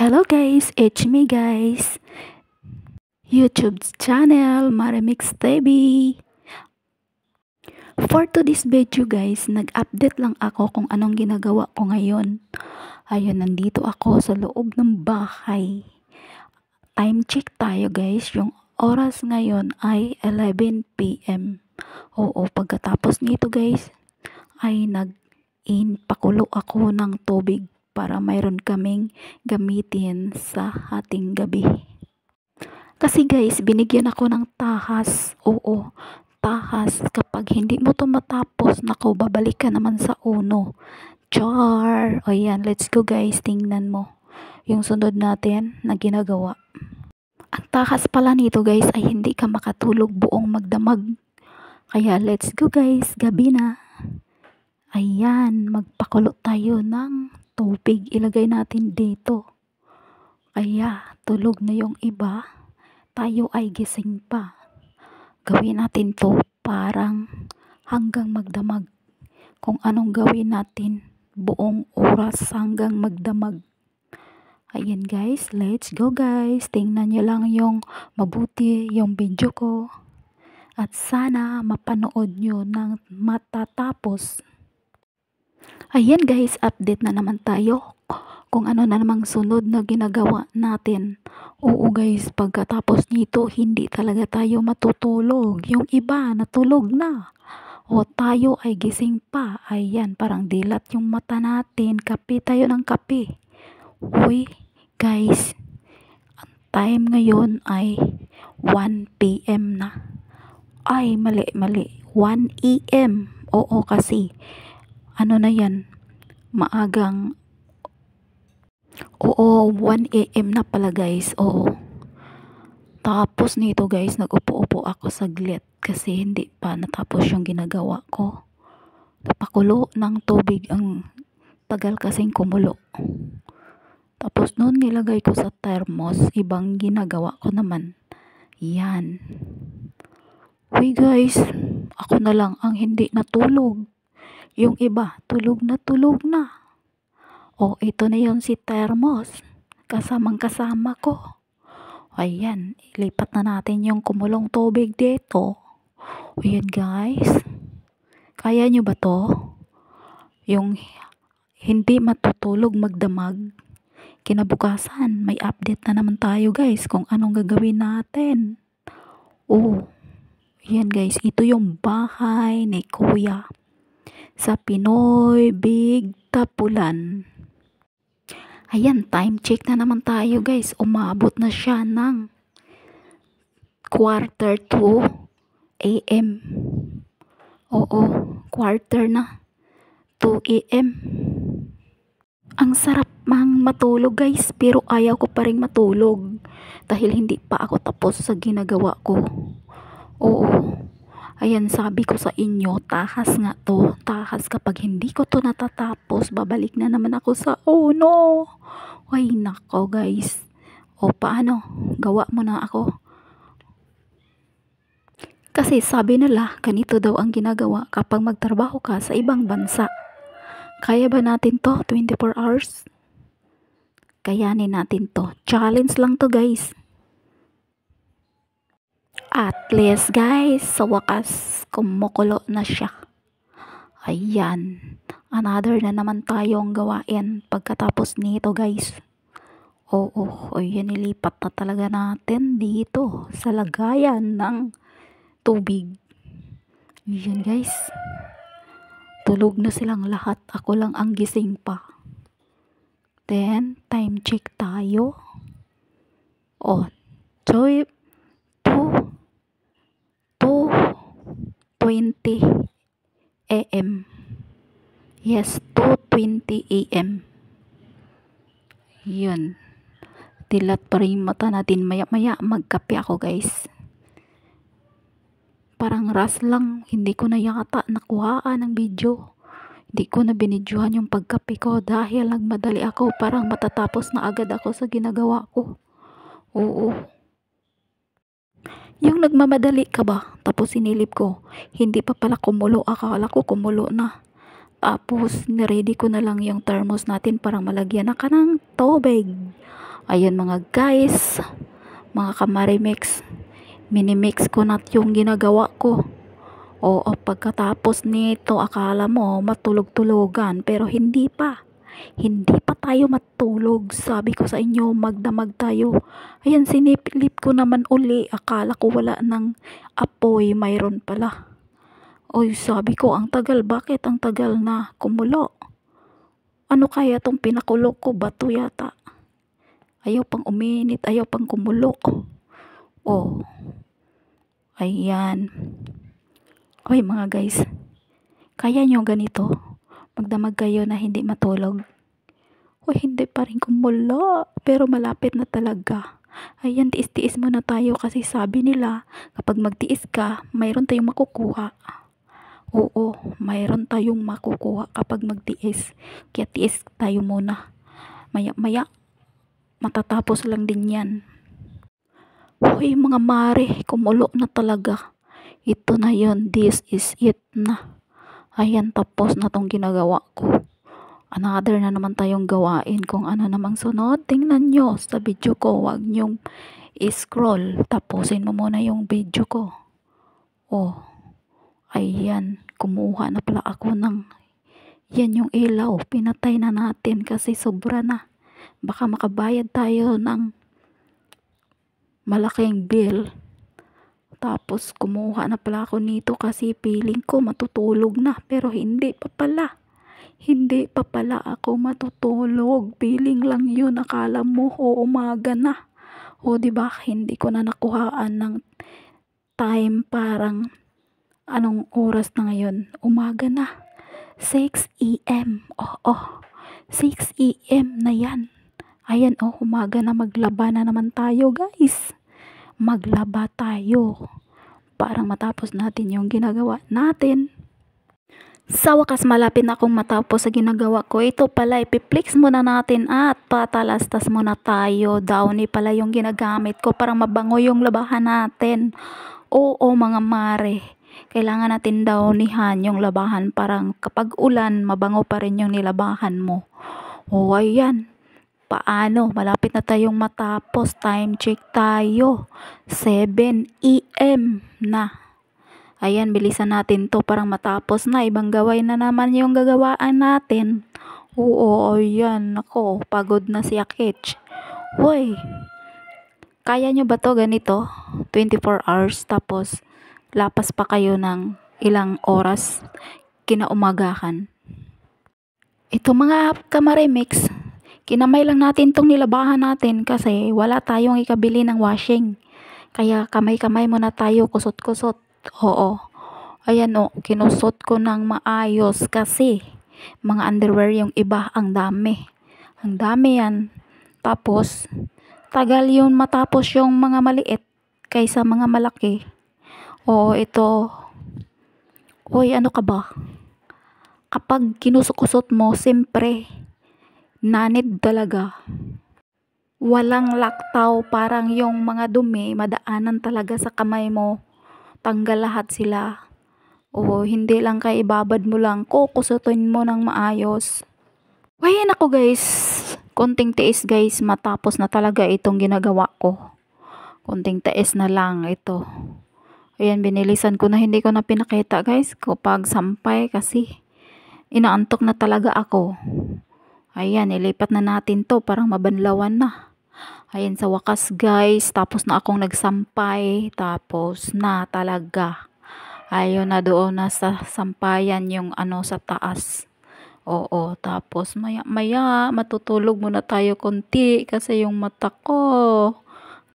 Hello guys, it's me guys. YouTube channel Marimix TV. For today's video guys, nag-update lang ako kung anong ginagawa ko ngayon. Ayun, nandito ako sa loob ng bahay. Time check tayo guys. Yung oras ngayon ay 11 PM. Oo, pagkatapos nito guys, ay nag-pakulo ako ng tubig para mayroon kaming gamitin sa ating gabi. Kasi guys, binigyan ako ng tahas. Oo, tahas. Kapag hindi mo to matapos, nako, babalik ka naman sa uno. Char! O yan, let's go guys, tingnan mo. Yung sunod natin na ginagawa. Ang tahas pala nito guys ay hindi ka makatulog buong magdamag. Kaya let's go guys, gabi na. Ayan, magpakulo tayo ng tubig. Ilagay natin dito. Kaya, tulog na yung iba. Tayo ay gising pa. Gawin natin to parang hanggang magdamag. Kung anong gawin natin buong oras hanggang magdamag. Ayan guys, let's go guys. Tingnan nyo lang yung mabuti yung video ko. At sana mapanood nyo ng matatapos. Ayan guys, update na naman tayo. Kung ano na namang sunod na ginagawa natin. Oo guys, pagkatapos nito, hindi talaga tayo matutulog. Yung iba, natulog na. O tayo ay gising pa. Ayan, parang dilat yung mata natin. Kape tayo ng kape. Uy, guys, ang time ngayon ay 1 PM na. Ay, mali. 1 AM. Oo, kasi, ano na yan, maagang, oo, 1 AM na pala guys. Oo. Tapos nito guys, nag-upo-upo ako saglit kasi hindi pa natapos yung ginagawa ko. Napakulo ng tubig, ang tagal kasing kumulo. Tapos noon nilagay ko sa thermos, ibang ginagawa ko naman. Yan. Uy guys, ako na lang ang hindi natulog. Yung iba, tulog na. O, ito na yon si thermos. Kasamang-kasama ko. Ayan, ilipat na natin yung kumulong tubig dito. Ayan guys. Kaya nyo ba to? Yung hindi matutulog magdamag. Kinabukasan, may update na naman tayo guys kung anong gagawin natin. Oh, ayan guys, ito yung bahay ni Kuya sa Pinoy Big Tapulan. Ayan, time check na naman tayo guys. Umabot na siya ng 1:45 AM. Oo, quarter na. 2 AM. Ang sarap mang matulog guys, pero ayaw ko pa rin matulog. Dahil hindi pa ako tapos sa ginagawa ko. Oo. Ayan, sabi ko sa inyo, tahas nga to. Tahas, kapag hindi ko to natatapos, babalik na naman ako sa uno. Ay, nako guys. O, paano? Gawa mo na ako. Kasi sabi nila, ganito daw ang ginagawa kapag magtrabaho ka sa ibang bansa. Kaya ba natin to? 24 hours? Kayanin natin to. Challenge lang to guys. At least guys, sa wakas, kumukulo na siya. Ayan. Another na naman tayong gawain pagkatapos nito guys. Oo, ayan, nilipat na talaga natin dito sa lagayan ng tubig. Ayan guys. Tulog na silang lahat. Ako lang ang gising pa. Then, time check tayo. Oh, 2:20 AM. Yes, 2:20 AM. Yun. Dilat pa rin mata natin. Maya-maya magkape ako guys. Parang rush lang. Hindi ko na yata nakuhaan ng video. Hindi ko na binidyohan yung pagkape ko dahil nagmadali ako. Parang matatapos na agad ako sa ginagawa ko. Oo. Yung nagmamadali ka ba? Tapos sinilip ko. Hindi pa pala kumulo. Akala ko kumulo na. Tapos niready ko na lang yung thermos natin para malagyan na ka ng tubig. Ayun mga guys, mga kamarimix, minimix ko na yung ginagawa ko. Oo, pagkatapos nito akala mo matulog-tulugan pero hindi pa. Hindi pa tayo matulog. Sabi ko sa inyo, magdamag tayo. Ayan, sinipilip ko naman uli. Akala ko wala ng apoy, mayroon pala. Oy, sabi ko, ang tagal. Bakit ang tagal na kumulo? Ano kaya tong pinakulo ko? Bato yata. Ayaw pang uminit, ayaw pang kumulo. Oh, ayan. Oy mga guys, kaya nyo ganito? Magdamag kayo na hindi matulog? O hindi pa rin kumulo, pero malapit na talaga. Ayan, tiis-tiis muna tayo kasi sabi nila, kapag magtiis ka, mayroon tayong makukuha. Oo, mayroon tayong makukuha kapag magtiis. Kaya tiis tayo muna. Maya-maya, matatapos lang din yan. Hoy mga mare, kumulo na talaga. Ito na yon, this is it na. Ayan, tapos na tong ginagawa ko. Another na naman tayong gawain kung ano namang sunod. Tingnan nyo sa video ko. Huwag nyong i-scroll. Tapusin mo muna yung video ko. Oh, ayan. Kumuha na pala ako ng yan yung ilaw. Pinatay na natin kasi sobra na. Baka makabayad tayo ng malaking bill. Tapos kumuha na pala ako nito kasi feeling ko matutulog na. Pero hindi pa pala. Hindi pa pala ako matutulog. Feeling lang yun. Akala mo, umaga na. O diba, hindi ko na nakuhaan ng time. Parang, anong oras na ngayon? Umaga na. 6 a.m. Oh, 6 a.m. na yan. Ayan, umaga na. Maglaba na naman tayo, guys. Maglaba tayo. Parang matapos natin yung ginagawa natin. Sa wakas, malapit na akong matapos sa ginagawa ko. Ito pala, ipiflex muna natin at patalastas muna tayo. Downy pala yung ginagamit ko para mabango yung labahan natin. Oo mga mare, kailangan natin downyhan yung labahan. Parang kapag ulan, mabango pa rin yung nilabahan mo. O ayan, paano? Malapit na tayong matapos. Time check tayo. 7 a.m. na. Ayan, bilisan natin to parang matapos na. Ibang gawin na naman yung gagawaan natin. Oo, ayan. Ako, pagod na si Akich. Hoy, kaya nyo ba to ganito? 24 hours tapos lapas pa kayo ng ilang oras kinaumagahan. Ito mga kamarimix, kinamay lang natin tong nilabahan natin kasi wala tayong ikabili ng washing. Kaya kamay-kamay muna tayo, kusot-kusot. Oo. Ayan kinusot ko ng maayos kasi mga underwear yung iba, ang dami. Ang dami yan. Tapos, tagal yun matapos yung mga maliit kaysa mga malaki. Oo, ito. Uy, ano ka ba? Kapag kinusot mo, siyempre, nanid talaga. Walang laktaw, parang yung mga dumi, madaanan talaga sa kamay mo. Tanggal lahat sila. O hindi lang kay ibabad mo lang, kukusutin mo ng maayos. Ay nako guys, konting tiis guys, matapos na talaga itong ginagawa ko. Konting tiis na lang ito. Ayan, binilisan ko na, hindi ko na pinakita guys kapag sampay kasi inaantok na talaga ako. Ayan, ilipat na natin to, parang mabanlawan na. Ayan, sa wakas guys, tapos na akong nagsampay, tapos na talaga. Ayun na, doon na sa sampayan yung sa taas. Oo, tapos maya matutulog muna tayo konti kasi yung mata ko